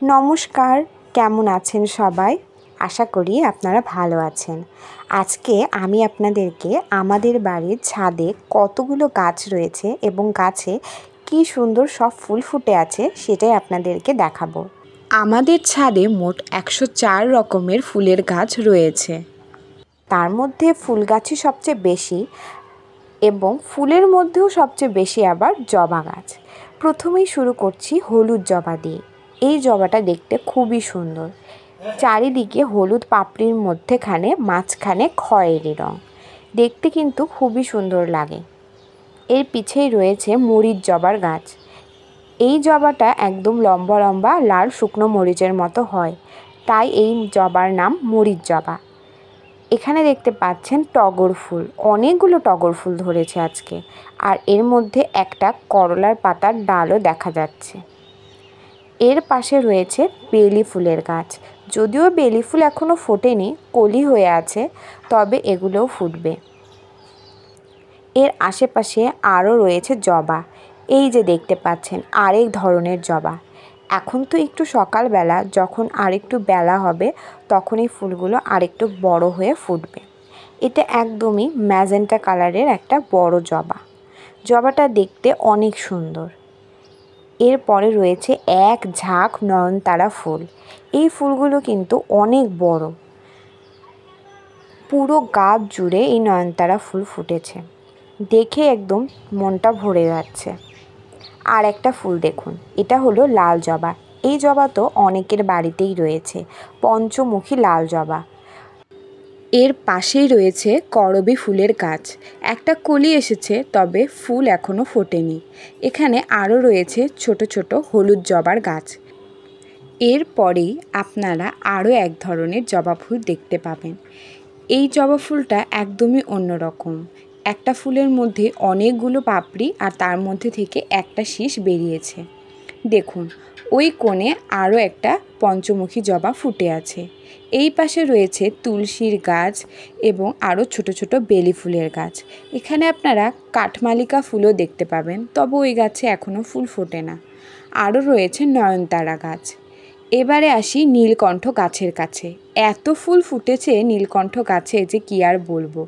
নমস্কার, কেমন আছেন সবাই? আশা করি আপনারা ভালো আছেন। আজকে আমি আপনাদেরকে আমাদের বাড়ির ছাদে কতগুলো গাছ রয়েছে এবং গাছে কি সুন্দর সব ফুল ফুটে আছে সেটাই আপনাদেরকে দেখাবো। আমাদের ছাদে মোট 104 রকমের ফুলের গাছ রয়েছে। তার মধ্যে ফুল গাছই সবচেয়ে বেশি এবং ফুলের মধ্যেও সবচেয়ে বেশি আবার জবা গাছ। প্রথমেই শুরু করছি হলুদ জবা দিয়ে। এই জবাটা দেখতে খুবই সুন্দর। চারিদিকে হলুদ পাপড়ির মধ্যেখানে মাঝখানে খয়েরি রং। দেখতে কিন্তু খুবই সুন্দর লাগে। এর পিছেই রয়েছে মরিচ জবার গাছ। এই জবাটা একদম লম্বা লম্বা লাল শুকনো মরিচের মতো হয়, তাই এই জবার নাম মরিচ জবা। এখানে দেখতে পাচ্ছেন টগর ফুল, অনেকগুলো টগর ফুল ধরেছে আজকে, আর এর মধ্যে একটা করলার পাতার ডালও দেখা যাচ্ছে। এর পাশে রয়েছে বেলি ফুলের গাছ। যদিও বেলি ফুল এখনও ফোটেনি, কলি হয়ে আছে, তবে এগুলোও ফুটবে। এর আশেপাশে আরও রয়েছে জবা। এই যে দেখতে পাচ্ছেন আরেক ধরনের জবা। এখন তো একটু সকালবেলা, যখন আরেকটু বেলা হবে তখন এই ফুলগুলো আরেকটু বড় হয়ে ফুটবে। এটা একদমই ম্যাজেন্টা কালারের একটা বড় জবা। জবাটা দেখতে অনেক সুন্দর। এরপরে রয়েছে এক ঝাঁক নয়নতারা ফুল। এই ফুলগুলো কিন্তু অনেক বড়। পুরো গাছ জুড়ে এই নয়নতারা ফুল ফুটেছে। দেখে একদম মনটা ভরে যাচ্ছে। আর একটা ফুল দেখুন, এটা হলো লাল জবা। এই জবা তো অনেকের বাড়িতেই রয়েছে, পঞ্চমুখী লাল জবা। এর পাশেই রয়েছে করবী ফুলের গাছ। একটা কলি এসেছে, তবে ফুল এখনও ফোটেনি। এখানে আরও রয়েছে ছোট ছোট হলুদ জবার গাছ। এরপরেই আপনারা আরও এক ধরনের জবা ফুল দেখতে পাবেন। এই জবা ফুলটা একদমই অন্যরকম। একটা ফুলের মধ্যে অনেকগুলো পাপড়ি আর তার মধ্যে থেকে একটা শীষ বেরিয়েছে। দেখুন, ওই কোণে আরও একটা পঞ্চমুখী জবা ফুটে আছে। এই পাশে রয়েছে তুলসীর গাছ এবং আরও ছোট ছোট বেলি ফুলের গাছ। এখানে আপনারা কাঠমালিকা ফুলও দেখতে পাবেন, তবে ওই গাছে এখনও ফুল ফোটে না। আরও রয়েছে নয়নতারা গাছ। এবারে আসি নীলকণ্ঠ গাছের কাছে। এত ফুল ফুটেছে নীলকণ্ঠ গাছে যে কি আর বলবো।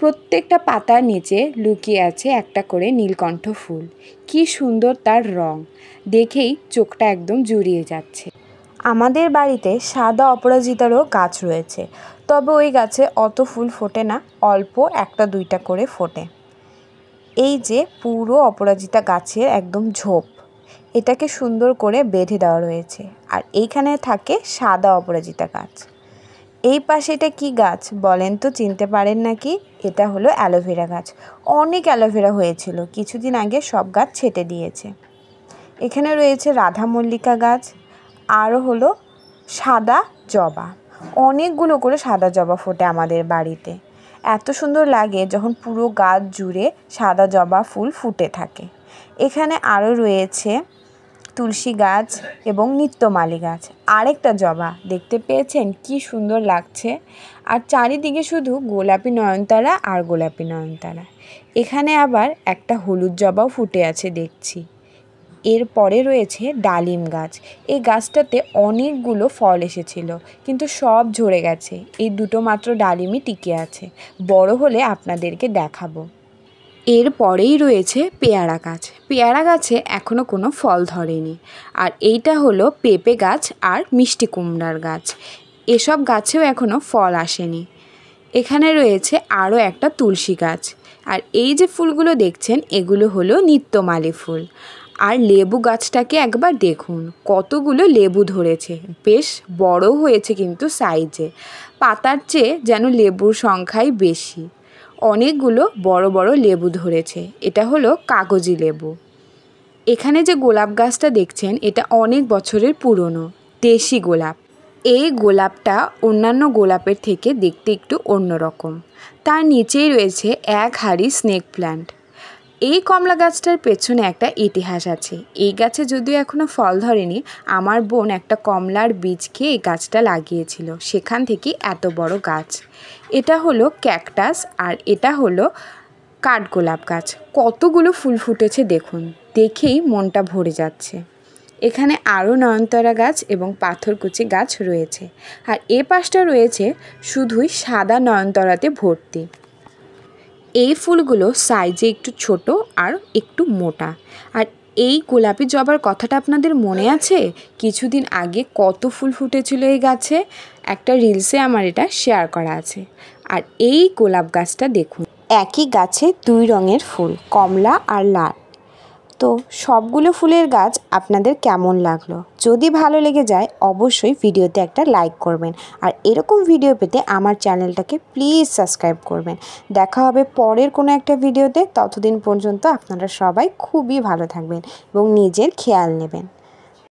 প্রত্যেকটা পাতার নিচে লুকিয়ে আছে একটা করে নীলকণ্ঠ ফুল। কি সুন্দর তার রং, দেখেই চোখটা একদম জুড়িয়ে যাচ্ছে। আমাদের বাড়িতে সাদা অপরাজিতারও গাছ রয়েছে, তবে ওই গাছে অত ফুল ফোটে না, অল্প একটা দুইটা করে ফোটে। এই যে পুরো অপরাজিতা গাছের একদম ঝোপ, এটাকে সুন্দর করে বেঁধে দেওয়া রয়েছে। আর এইখানে থাকে সাদা অপরাজিতা গাছ। এই পাশে এটা কি গাছ বলেন তো, চিনতে পারেন নাকি? এটা হলো অ্যালোভেরা গাছ। অনেক অ্যালোভেরা হয়েছিল, কিছুদিন আগে সব গাছ ছেঁটে দিয়েছে। এখানে রয়েছে রাধা মল্লিকা গাছ, আরও হলো সাদা জবা। অনেকগুলো করে সাদা জবা ফোটে আমাদের বাড়িতে। এত সুন্দর লাগে যখন পুরো গাছ জুড়ে সাদা জবা ফুল ফুটে থাকে। এখানে আরও রয়েছে তুলসী গাছ এবং নিত্যমালী গাছ। আরেকটা জবা দেখতে পেয়েছেন, কি সুন্দর লাগছে। আর চারিদিকে শুধু গোলাপি নয়নতারা আর গোলাপি নয়নতারা। এখানে আবার একটা হলুদ জবাও ফুটে আছে দেখছি। এরপরে রয়েছে ডালিম গাছ। এই গাছটাতে অনেকগুলো ফল এসেছিল, কিন্তু সব ঝরে গেছে। এই দুটো মাত্র ডালিমই টিকে আছে। বড় হলে আপনাদেরকে দেখাবো। এরপরেই রয়েছে পেয়ারা গাছ। পেয়ারা গাছে এখনও কোনো ফল ধরেনি। আর এইটা হলো পেঁপে গাছ আর মিষ্টি কুমড়ার গাছ। এসব গাছেও এখনও ফল আসেনি। এখানে রয়েছে আরও একটা তুলসী গাছ। আর এই যে ফুলগুলো দেখছেন, এগুলো হলো নিত্যমালী ফুল। আর লেবু গাছটাকে একবার দেখুন, কতগুলো লেবু ধরেছে। বেশ বড় হয়েছে কিন্তু সাইজে। পাতার চেয়ে যেন লেবুর সংখ্যাই বেশি। অনেকগুলো বড় বড় লেবু ধরেছে। এটা হলো কাগজি লেবু। এখানে যে গোলাপ গাছটা দেখছেন, এটা অনেক বছরের পুরনো দেশি গোলাপ। এই গোলাপটা অন্যান্য গোলাপের থেকে দেখতে একটু অন্যরকম। তার নিচেই রয়েছে এক হাঁড়ি স্নেক প্ল্যান্ট। এই কমলা গাছটার পেছনে একটা ইতিহাস আছে। এই গাছে যদিও এখনও ফল ধরেনি, আমার বোন একটা কমলার বীজ খেয়ে এই গাছটা লাগিয়েছিল, সেখান থেকেই এত বড় গাছ। এটা হলো ক্যাকটাস আর এটা হলো কাঠগোলাপ গাছ। কতগুলো ফুল ফুটেছে দেখুন, দেখেই মনটা ভরে যাচ্ছে। এখানে আরও নয়নতারা গাছ এবং পাথরকুচি গাছ রয়েছে। আর এ পাশটা রয়েছে শুধুই সাদা নয়নতারাতে ভর্তি। এই ফুলগুলো সাইজে একটু ছোট আর একটু মোটা। আর এই গোলাপি জবার কথাটা আপনাদের মনে আছে? কিছুদিন আগে কত ফুল ফুটেছিল এই গাছে, একটা রিলসে আমার এটা শেয়ার করা আছে। আর এই গোলাপ গাছটা দেখুন, একই গাছে 2 রঙের ফুল, কমলা আর লাল। তো সবগুলো ফুলের গাছ আপনাদের কেমন লাগলো? যদি ভালো লেগে যায় অবশ্যই ভিডিওতে একটা লাইক করবেন। আর এরকম ভিডিও পেতে আমার চ্যানেলটাকে প্লিজ সাবস্ক্রাইব করবেন। দেখা হবে পরের কোনো একটা ভিডিওতে। ততদিন পর্যন্ত আপনারা সবাই খুবই ভালো থাকবেন এবং নিজের খেয়াল নেবেন।